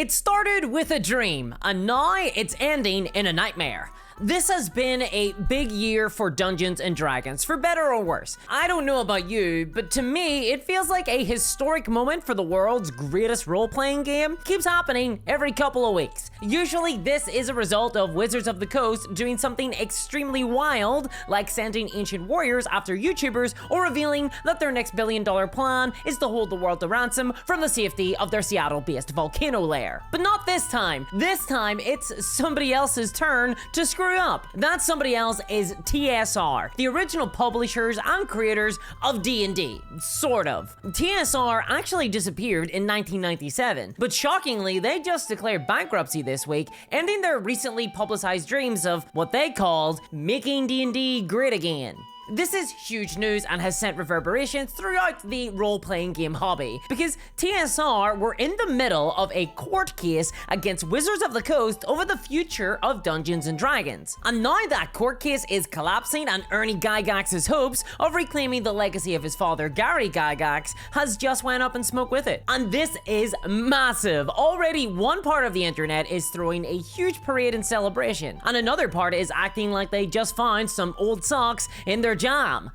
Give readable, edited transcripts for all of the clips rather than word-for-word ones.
It started with a dream, and now it's ending in a nightmare. This has been a big year for Dungeons & Dragons, for better or worse. I don't know about you, but to me, it feels like a historic moment for the world's greatest role-playing game. Keeps happening every couple of weeks. Usually, this is a result of Wizards of the Coast doing something extremely wild, like sending ancient warriors after YouTubers, or revealing that their next billion-dollar plan is to hold the world to ransom from the safety of their Seattle-based volcano lair. But not this time. This time, it's somebody else's turn to screw up. That somebody else is TSR, the original publishers and creators of D&D. Sort of. TSR actually disappeared in 1997, but shockingly, they just declared bankruptcy this week, ending their recently publicized dreams of what they called making D&D great again. This is huge news and has sent reverberations throughout the role-playing game hobby, because TSR were in the middle of a court case against Wizards of the Coast over the future of Dungeons & Dragons. And now that court case is collapsing, and Ernie Gygox's hopes of reclaiming the legacy of his father Gary Gygox has just went up in smoke with it. And this is massive. Already one part of the internet is throwing a huge parade and celebration, and another part is acting like they just found some old socks in their jam.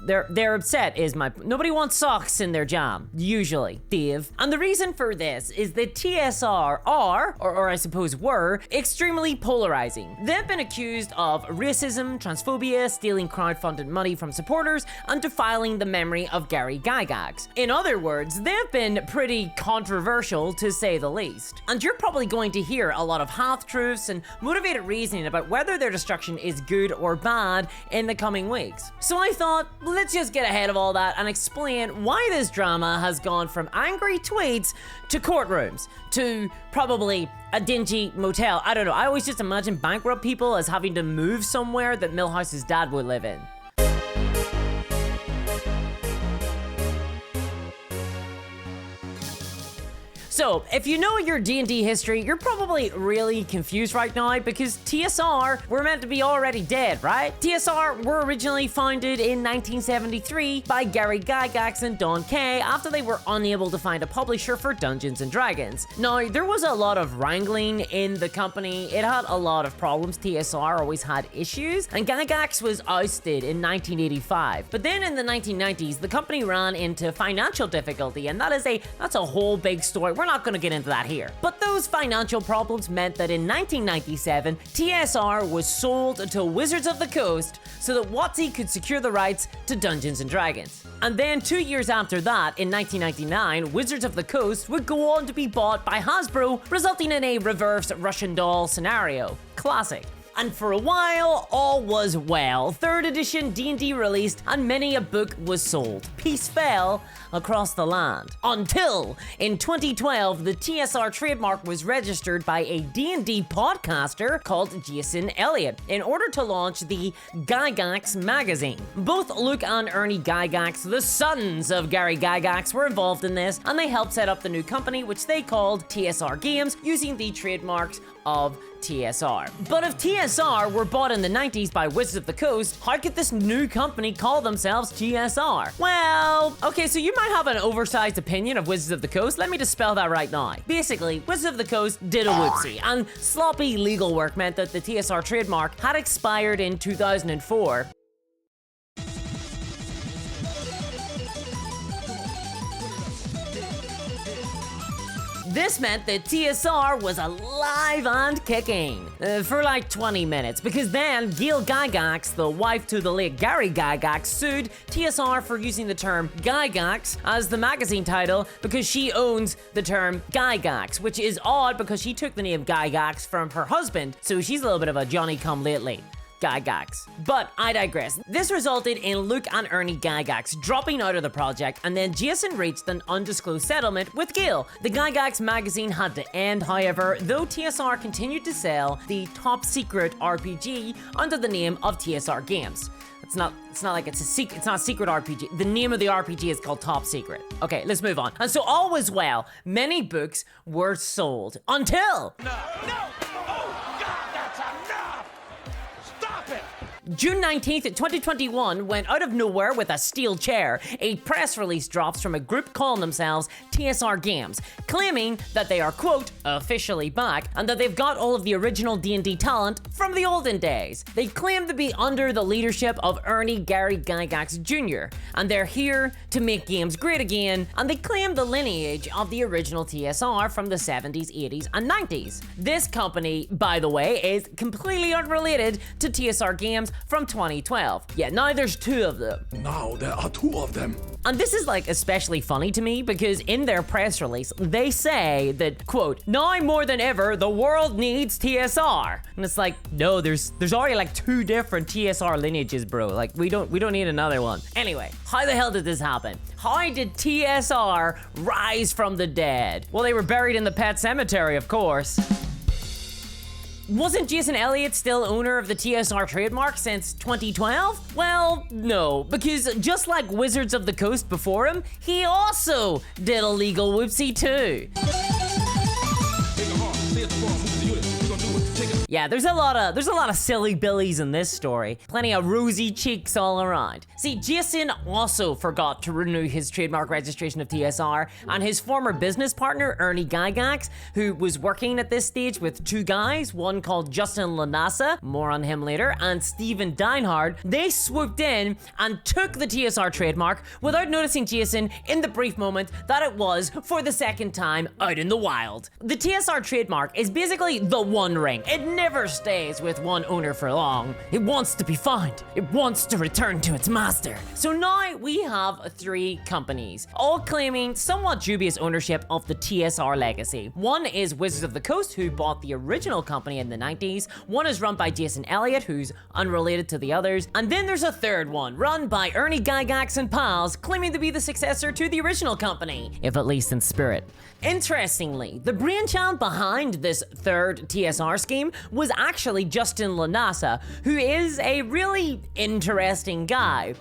They're upset is nobody wants socks in their jam, usually, Dave. And the reason for this is that TSR are, or I suppose were, extremely polarizing. They've been accused of racism, transphobia, stealing crowdfunded money from supporters, and defiling the memory of Gary Gygox. In other words, they've been pretty controversial to say the least. And you're probably going to hear a lot of half-truths and motivated reasoning about whether their destruction is good or bad in the coming weeks. So I thought, let's just get ahead of all that and explain why this drama has gone from angry tweets to courtrooms to probably a dingy motel. I don't know, I always just imagine bankrupt people as having to move somewhere that Milhouse's dad would live in. So, if you know your D&D history, you're probably really confused right now because TSR were meant to be already dead, right? TSR were originally founded in 1973 by Gary Gygox and Don Kay after they were unable to find a publisher for Dungeons & Dragons. Now, there was a lot of wrangling in the company. It had a lot of problems. TSR always had issues, and Gygox was ousted in 1985. But then in the 1990s, the company ran into financial difficulty, and that's a whole big story. We're not going to get into that here. But those financial problems meant that in 1997, TSR was sold to Wizards of the Coast so that WotC could secure the rights to Dungeons & Dragons. And then 2 years after that, in 1999, Wizards of the Coast would go on to be bought by Hasbro, resulting in a reverse Russian doll scenario. Classic. And for a while, all was well. 3rd edition D&D released, and many a book was sold. Peace fell across the land. Until, in 2012, the TSR trademark was registered by a D&D podcaster called Jason Elliott in order to launch the Gygox magazine. Both Luke and Ernie Gygox, the sons of Gary Gygox, were involved in this, and they helped set up the new company, which they called TSR Games, using the trademarks of TSR. But if TSR were bought in the 90s by Wizards of the Coast, how could this new company call themselves TSR? Well, okay, so you might have an oversized opinion of Wizards of the Coast. Let me dispel that right now. Basically, Wizards of the Coast did a whoopsie, and sloppy legal work meant that the TSR trademark had expired in 2004. This meant that TSR was alive and kicking for like 20 minutes, because then Gail Gygox, the wife to the late Gary Gygox, sued TSR for using the term Gygox as the magazine title because she owns the term Gygox, which is odd because she took the name Gygox from her husband, so she's a little bit of a Johnny-come-lately. Gygox. But I digress. This resulted in Luke and Ernie Gygox dropping out of the project, and then Jason reached an undisclosed settlement with Gil. The Gygox magazine had to end, however, though TSR continued to sell the top secret RPG under the name of TSR Games. It's not like it's a secret, it's not a secret RPG. The name of the RPG is called Top Secret. Okay, let's move on. And so all was well. Many books were sold until... June 19th, 2021, when out of nowhere with a steel chair, a press release drops from a group calling themselves TSR Games, claiming that they are, quote, officially back, and that they've got all of the original D&D talent from the olden days. They claim to be under the leadership of Ernie Gary Gygox Jr., and they're here to make games great again, and they claim the lineage of the original TSR from the 70s, 80s, and 90s. This company, by the way, is completely unrelated to TSR Games from 2012. Yeah, now there's two of them. Now there are two of them. And this is like especially funny to me because in their press release, they say that, quote, now more than ever, the world needs TSR. And it's like, no, there's already like two different TSR lineages, bro. Like we don't need another one. Anyway, how the hell did this happen? How did TSR rise from the dead? Well, they were buried in the pet cemetery, of course. Wasn't Jason Elliott still owner of the TSR trademark since 2012? Well, no, because just like Wizards of the Coast before him, he also did a legal whoopsie too. Yeah, there's a lot of silly billies in this story. Plenty of rosy cheeks all around. See, Jason also forgot to renew his trademark registration of TSR, and his former business partner, Ernie Gygox, who was working at this stage with two guys, one called Justin Lanassa, more on him later, and Steven Deinhard, they swooped in and took the TSR trademark without noticing Jason in the brief moment that it was for the second time out in the wild. The TSR trademark is basically the One Ring. It never stays with one owner for long. It wants to be found. It wants to return to its master. So now we have three companies, all claiming somewhat dubious ownership of the TSR Legacy. One is Wizards of the Coast, who bought the original company in the 90s. One is run by Jason Elliott, who's unrelated to the others. And then there's a third one, run by Ernie Gygox and pals, claiming to be the successor to the original company, if at least in spirit. Interestingly, the brainchild behind this third TSR scheme was actually Justin Lanassa, who is a really interesting guy.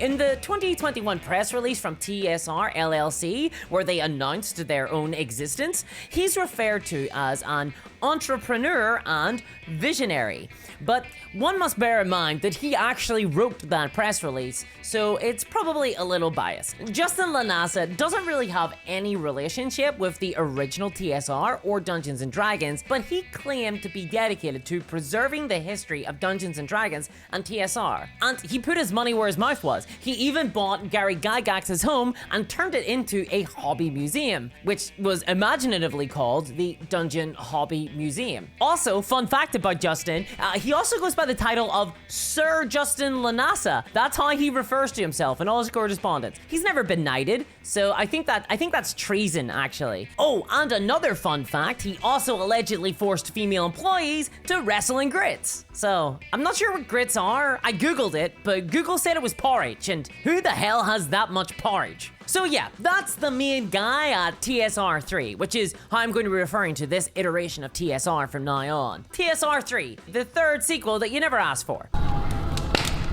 In the 2021 press release from TSR LLC, where they announced their own existence, he's referred to as an entrepreneur and visionary. But one must bear in mind that he actually wrote that press release, so it's probably a little biased. Justin Lanassa doesn't really have any relationship with the original TSR or Dungeons & Dragons, but he claimed to be dedicated to preserving the history of Dungeons & Dragons and TSR. And he put his money where his mouth was. He even bought Gary Gygox's home and turned it into a hobby museum, which was imaginatively called the Dungeon Hobby Museum. Also, fun fact about Justin, he also goes by the title of Sir Justin Lanassa. That's how he refers to himself in all his correspondence. He's never been knighted, so I think that's treason, actually. Oh, and another fun fact, he also allegedly forced female employees to wrestle in grits. So, I'm not sure what grits are. I googled it, but Google said it was porridge, and who the hell has that much porridge? So yeah, that's the main guy at TSR 3, which is how I'm going to be referring to this iteration of TSR from now on. TSR 3, the third sequel that you never asked for.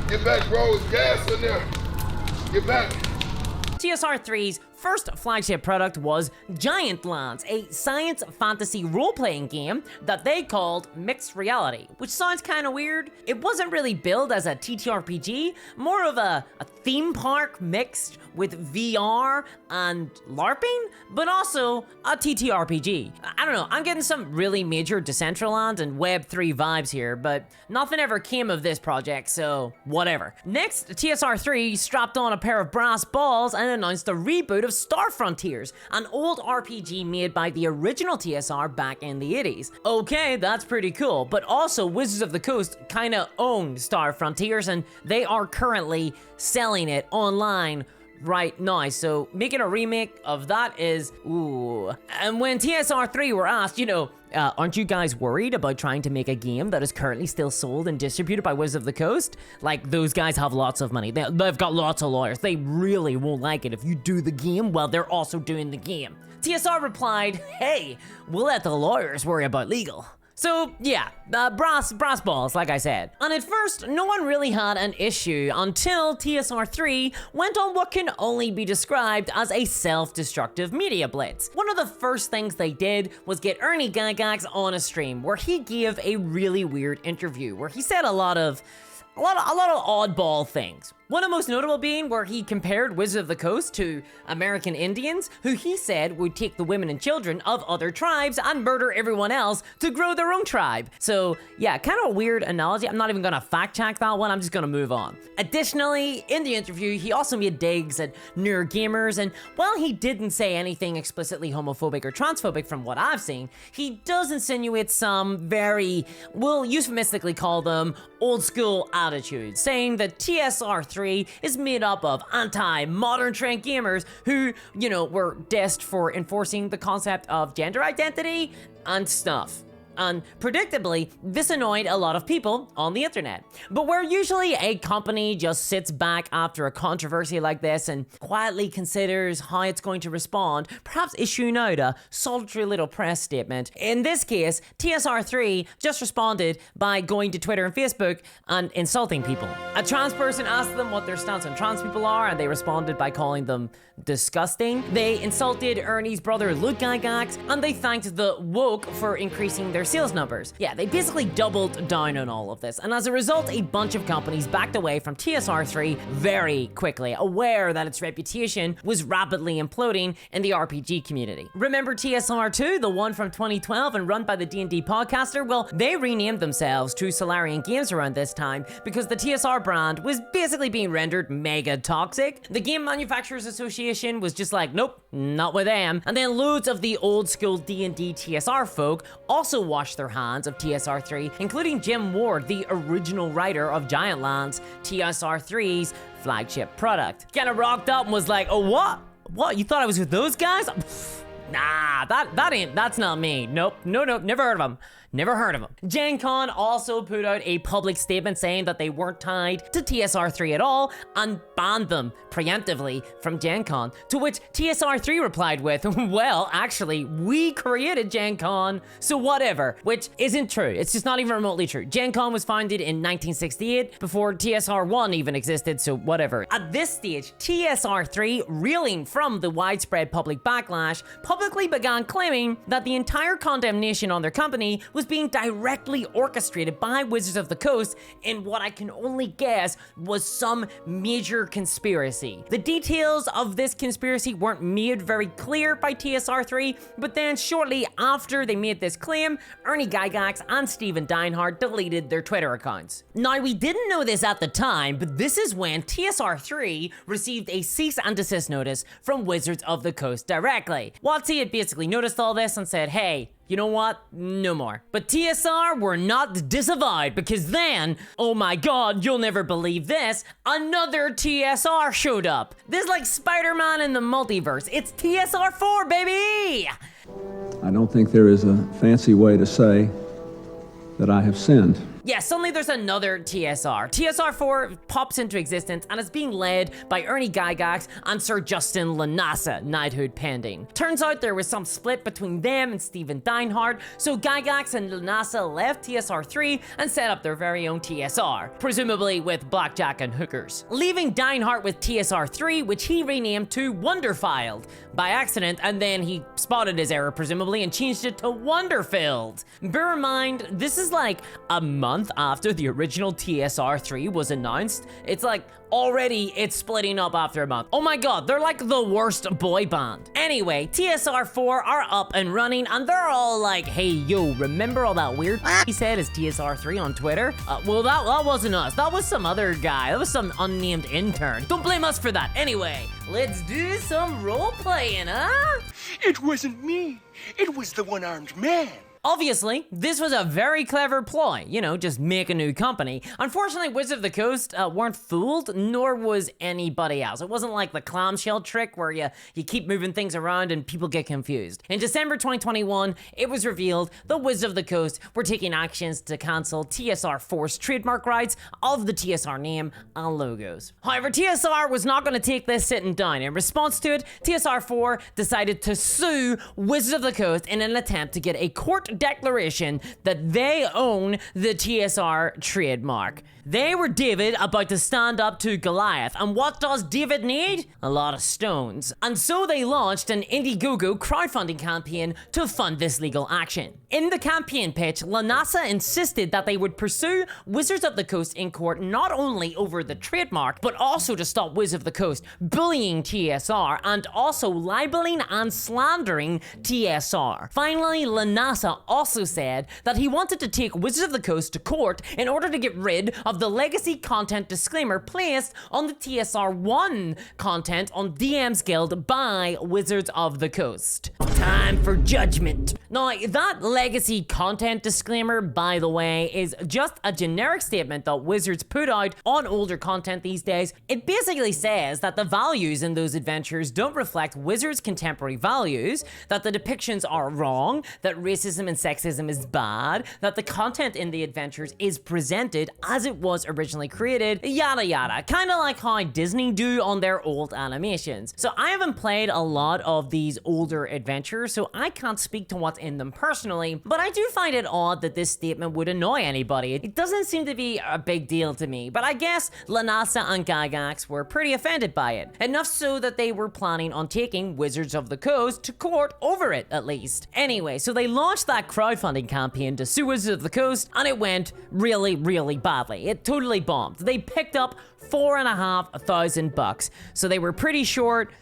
Get back, bro. It's gas in there. Get back. TSR 3's first flagship product was Giant Lands, a science fantasy role-playing game that they called Mixed Reality, which sounds kind of weird. It wasn't really billed as a TTRPG, more of a theme park mixed with VR and LARPing, but also a TTRPG. I don't know, I'm getting some really major Decentraland and Web3 vibes here, but nothing ever came of this project, so whatever. Next, TSR 3 strapped on a pair of brass balls and announced a reboot of Star Frontiers, an old RPG made by the original TSR back in the 80s. Okay, that's pretty cool, but also Wizards of the Coast kinda owned Star Frontiers, and they are currently selling it online right now, so making a remake of that is ooh. And when TSR 3 were asked, aren't you guys worried about trying to make a game that is currently still sold and distributed by Wizards of the Coast? Like, those guys have lots of money. They've got lots of lawyers. They really won't like it if you do the game while they're also doing the game. TSR replied, hey, we'll let the lawyers worry about legal. So yeah, brass balls, like I said. And at first, no one really had an issue until TSR3 went on what can only be described as a self-destructive media blitz. One of the first things they did was get Ernie Gygox on a stream where he gave a really weird interview where he said a lot of oddball things. One of the most notable being where he compared Wizards of the Coast to American Indians, who he said would take the women and children of other tribes and murder everyone else to grow their own tribe. So yeah, kind of a weird analogy. I'm not even gonna fact check that one, I'm just gonna move on. Additionally, in the interview, he also made digs at newer gamers, and while he didn't say anything explicitly homophobic or transphobic from what I've seen, he does insinuate some very, we'll euphemistically call them old school attitudes, saying that TSR3 is made up of anti-modern trend gamers who, you know, were destined for enforcing the concept of gender identity and stuff. And predictably, this annoyed a lot of people on the internet. But where usually a company just sits back after a controversy like this and quietly considers how it's going to respond, perhaps issuing out a sultry little press statement. In this case, TSR3 just responded by going to Twitter and Facebook and insulting people. A trans person asked them what their stance on trans people are, and they responded by calling them disgusting. They insulted Ernie's brother Luke Gygox, and they thanked the woke for increasing their sales numbers. Yeah, they basically doubled down on all of this, and as a result, a bunch of companies backed away from TSR3 very quickly, aware that its reputation was rapidly imploding in the RPG community. Remember TSR2, the one from 2012 and run by the D&D podcaster? Well, they renamed themselves to Solarian Games around this time because the TSR brand was basically being rendered mega toxic. The Game Manufacturers Association was just like, nope, not with them. And then loads of the old school D&D TSR folk also washed their hands of TSR3, including Jim Ward, the original writer of Giantlands, TSR3's flagship product. Kinda rocked up and was like, oh, what? What, you thought I was with those guys? Nah, that's not me. Nope, never heard of them. Never heard of them. Gen Con also put out a public statement saying that they weren't tied to TSR3 at all and banned them preemptively from Gen Con, to which TSR3 replied with, well, actually, we created Gen Con, so whatever, which isn't true. It's just not even remotely true. Gen Con was founded in 1968 before TSR1 even existed, so whatever. At this stage, TSR3, reeling from the widespread public backlash, publicly began claiming that the entire condemnation on their company was being directly orchestrated by Wizards of the Coast in what I can only guess was some major conspiracy. The details of this conspiracy weren't made very clear by TSR3, but then shortly after they made this claim, Ernie Gygox and Steven Deinhardt deleted their Twitter accounts. Now, we didn't know this at the time, but this is when TSR3 received a cease and desist notice from Wizards of the Coast directly. WotC had basically noticed all this and said, hey, you know what? No more. But TSR were not disavowed, because then, oh my god, you'll never believe this, another TSR showed up. This is like Spider-Man in the multiverse. It's TSR4, baby! I don't think there is a fancy way to say that I have sinned. Yeah, suddenly there's another TSR. TSR4 pops into existence and is being led by Ernie Gygox and Sir Justin Lanassa, knighthood pending. Turns out there was some split between them and Steven Deinhardt, so Gygox and Lanassa left TSR3 and set up their very own TSR, presumably with blackjack and hookers. Leaving Deinhardt with TSR3, which he renamed to Wonderfiled by accident, and then he spotted his error presumably and changed it to Wonderfilled. Bear in mind, this is like a month after the original TSR3 was announced. It's like already it's splitting up after a month. Oh my god, they're like the worst boy band. Anyway, TSR4 are up and running and they're all like, hey yo, remember all that weird he said as TSR3 on Twitter? Well, that wasn't us. That was some other guy. That was some unnamed intern. Don't blame us for that. Anyway, let's do some role playing, huh? It wasn't me. It was the one-armed man. Obviously, this was a very clever ploy, you know, just make a new company. Unfortunately, Wizards of the Coast weren't fooled, nor was anybody else. It wasn't like the clamshell trick where you keep moving things around and people get confused. In December 2021, it was revealed the Wizards of the Coast were taking actions to cancel TSR4's trademark rights of the TSR name and logos. However, TSR was not going to take this sitting down. In response to it, TSR4 decided to sue Wizards of the Coast in an attempt to get a court court declaration that they own the TSR trademark. They were David about to stand up to Goliath, and what does David need? A lot of stones. And so they launched an Indiegogo crowdfunding campaign to fund this legal action. In the campaign pitch, Lanasa insisted that they would pursue Wizards of the Coast in court not only over the trademark, but also to stop Wizards of the Coast bullying TSR and also libeling and slandering TSR. Finally, Lanasa also said that he wanted to take Wizards of the Coast to court in order to get rid of the legacy content disclaimer placed on the TSR1 content on DM's Guild by Wizards of the Coast. Time for judgment. Now, that legacy content disclaimer, by the way, is just a generic statement that Wizards put out on older content these days. It basically says that the values in those adventures don't reflect Wizards' contemporary values, that the depictions are wrong, that racism and sexism is bad, that the content in the adventures is presented as it was originally created, yada yada. Kinda like how Disney do on their old animations. So I haven't played a lot of these older adventures, so I can't speak to what's in them personally, but I do find it odd that this statement would annoy anybody. It doesn't seem to be a big deal to me, but I guess Lanasa and Gygox were pretty offended by it. Enough so that they were planning on taking Wizards of the Coast to court over it, at least. Anyway, so they launched that crowdfunding campaign to sue Wizards of the Coast, and it went really, really badly. It totally bombed. They picked up $4,500, so they were pretty short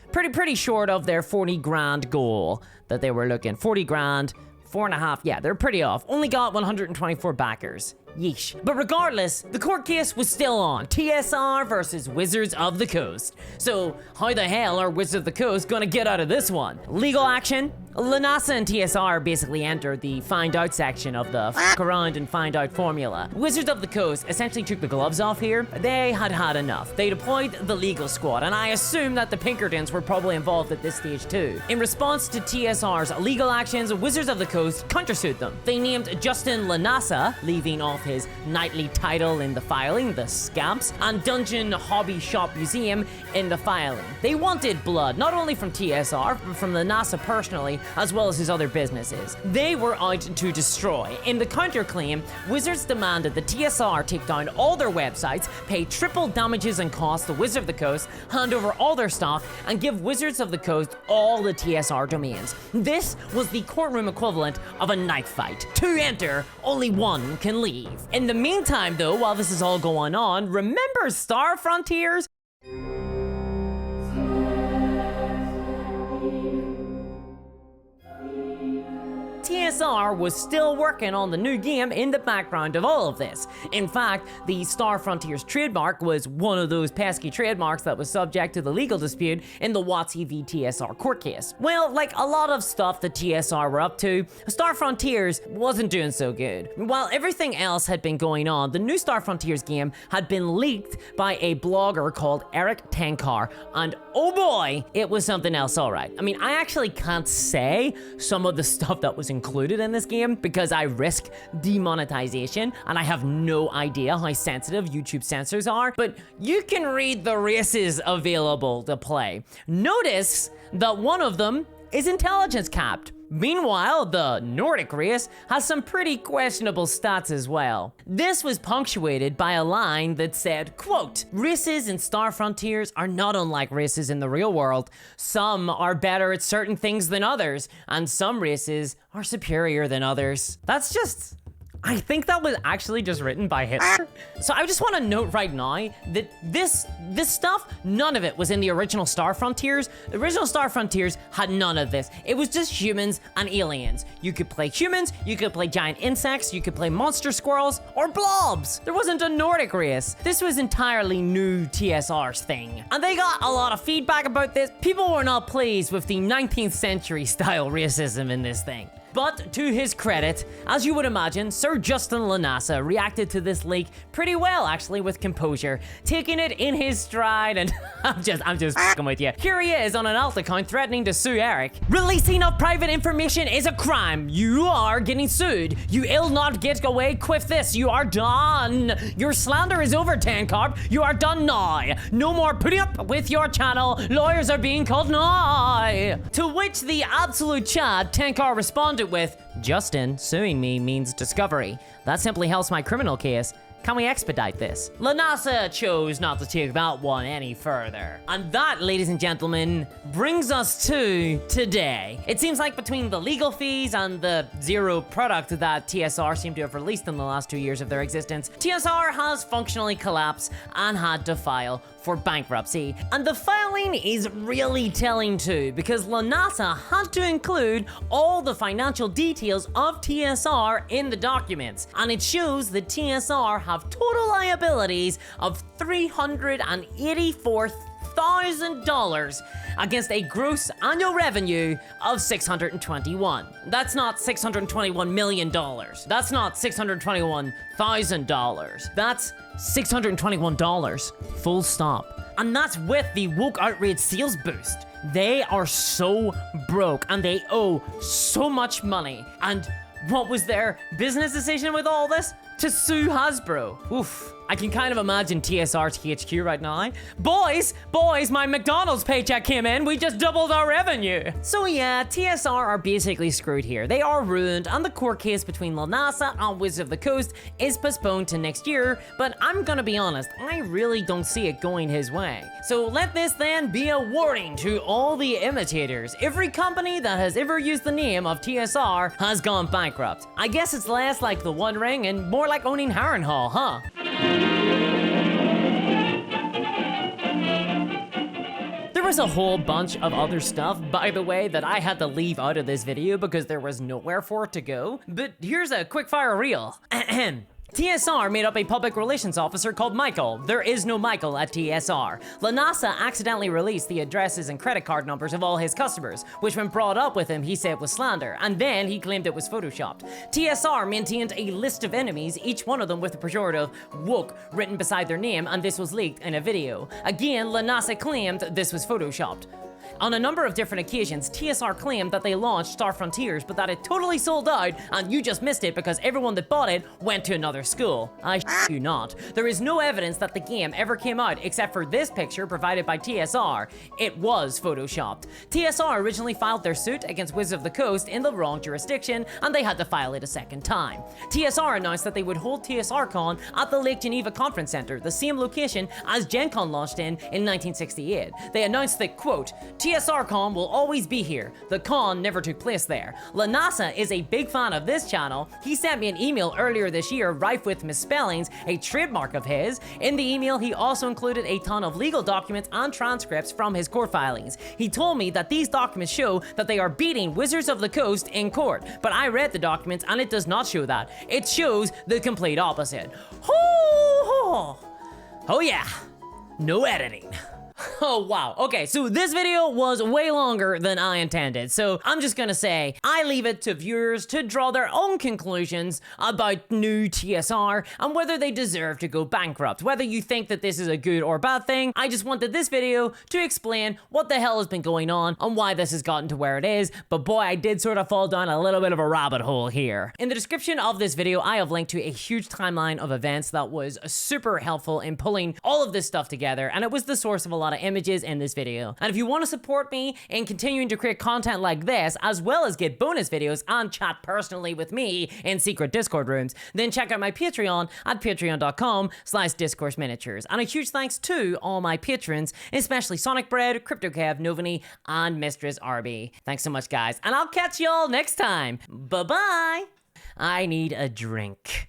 of their 40 grand goal that they were looking. 40 grand, 4.5, yeah, they're pretty off. Only got 124 backers. Yeesh. But regardless, the court case was still on. TSR versus Wizards of the Coast. So how the hell are Wizards of the Coast gonna get out of this one? Legal action? Lanasa and TSR basically entered the find out section of the fuck around and find out formula. Wizards of the Coast essentially took the gloves off here. They had had enough. They deployed the legal squad, and I assume that the Pinkertons were probably involved at this stage too. In response to TSR's legal actions, Wizards of the Coast countersued them. They named Justin Lanasa, leaving off his knightly title in the filing, the Scamps, and Dungeon Hobby Shop Museum in the filing. They wanted blood, not only from TSR, but from Lanasa personally, as well as his other businesses. They were out to destroy. In the counterclaim, Wizards demanded the TSR take down all their websites, pay triple damages and costs to Wizards of the Coast, hand over all their stuff, and give Wizards of the Coast all the TSR domains. This was the courtroom equivalent of a knife fight. To enter, only one can leave. In the meantime, though, while this is all going on, remember Star Frontiers? TSR was still working on the new game in the background of all of this. In fact, the Star Frontiers trademark was one of those pesky trademarks that was subject to the legal dispute in the WotC v TSR court case. Well, like a lot of stuff the TSR were up to, Star Frontiers wasn't doing so good. While everything else had been going on, the new Star Frontiers game had been leaked by a blogger called Eric Tenkar, and oh boy, it was something else, alright. I mean, I actually can't say some of the stuff that was included in this game because I risk demonetization and I have no idea how sensitive YouTube censors are, but you can read the races available to play. Notice that one of them is intelligence capped. Meanwhile, the Nordic race has some pretty questionable stats as well. This was punctuated by a line that said, quote, "Races in Star Frontiers are not unlike races in the real world. Some are better at certain things than others, and some races are superior than others." That's just... I think that was actually just written by Hitler. So I just want to note right now that this stuff, none of it was in the original Star Frontiers. The original Star Frontiers had none of this. It was just humans and aliens. You could play humans, you could play giant insects, you could play monster squirrels, or blobs. There wasn't a Nordic race. This was entirely new TSR's thing. And they got a lot of feedback about this. People were not pleased with the 19th century style racism in this thing. But to his credit, as you would imagine, Sir Justin Lanasa reacted to this leak pretty well, actually, with composure, taking it in his stride, and I'm just f***ing with you. Here he is on an alt account threatening to sue Eric. "Releasing of private information is a crime. You are getting sued. You will not get away with this. You are done. Your slander is over, Tancarp. You are done now. No more putting up with your channel. Lawyers are being called now." To which the absolute Chad, Tankar, responded confronted with, Justin suing me means discovery. That simply helps my criminal case. Can we expedite this? LaNasa chose not to take that one any further. And that, ladies and gentlemen, brings us to today. It seems like between the legal fees and the zero product that TSR seem to have released in the last 2 years of their existence, TSR has functionally collapsed and had to file for bankruptcy. And the filing is really telling too, because LaNasa had to include all the financial details of TSR in the documents. And it shows that TSR have total liabilities of $384,000 against a gross annual revenue of 621. That's not $621 million. That's not $621,000. That's $621, full stop. And that's with the woke outrage sales boost. They are so broke and they owe so much money. And what was their business decision with all this? To sue Hasbro. Oof. I can kind of imagine TSR's HQ right now. Boys, my McDonald's paycheck came in. We just doubled our revenue. So yeah, TSR are basically screwed here. They are ruined, and the court case between LaNasa and Wizards of the Coast is postponed to next year, but I'm gonna be honest, I really don't see it going his way. So let this then be a warning to all the imitators. Every company that has ever used the name of TSR has gone bankrupt. I guess it's less like the One Ring and more like owning Harrenhal, huh? There was a whole bunch of other stuff, by the way, that I had to leave out of this video because there was nowhere for it to go. But here's a quick-fire reel. TSR made up a public relations officer called Michael. There is no Michael at TSR. LaNasa accidentally released the addresses and credit card numbers of all his customers, which when brought up with him, he said was slander, and then he claimed it was photoshopped. TSR maintained a list of enemies, each one of them with the pejorative woke written beside their name, and this was leaked in a video. Again, LaNasa claimed this was photoshopped. On a number of different occasions, TSR claimed that they launched Star Frontiers, but that it totally sold out, and you just missed it because everyone that bought it went to another school. I shit you not. There is no evidence that the game ever came out except for this picture provided by TSR. It was photoshopped. TSR originally filed their suit against Wizards of the Coast in the wrong jurisdiction, and they had to file it a second time. TSR announced that they would hold TSRCon at the Lake Geneva Conference Center, the same location as Gen Con launched in 1968. They announced that, quote, TSRCon will always be here. The con never took place there. LaNasa is a big fan of this channel. He sent me an email earlier this year rife with misspellings, a trademark of his. In the email, he also included a ton of legal documents and transcripts from his court filings. He told me that these documents show that they are beating Wizards of the Coast in court, but I read the documents and it does not show that. It shows the complete opposite. Oh yeah, no editing. Oh wow, okay, so this video was way longer than I intended, so I'm just gonna say, I leave it to viewers to draw their own conclusions about new TSR and whether they deserve to go bankrupt. Whether you think that this is a good or bad thing, I just wanted this video to explain what the hell has been going on and why this has gotten to where it is, but boy, I did sort of fall down a little bit of a rabbit hole here. In the description of this video, I have linked to a huge timeline of events that was super helpful in pulling all of this stuff together, and it was the source of a lot of images in this video. And if you want to support me in continuing to create content like this, as well as get bonus videos and chat personally with me in secret Discord rooms, then check out my Patreon at patreon.com/discourseminiatures. And a huge thanks to all my patrons, especially Sonic Bread, CryptoCev, Novani, and Mistress RB. Thanks so much, guys, and I'll catch y'all next time. Bye-bye. I need a drink.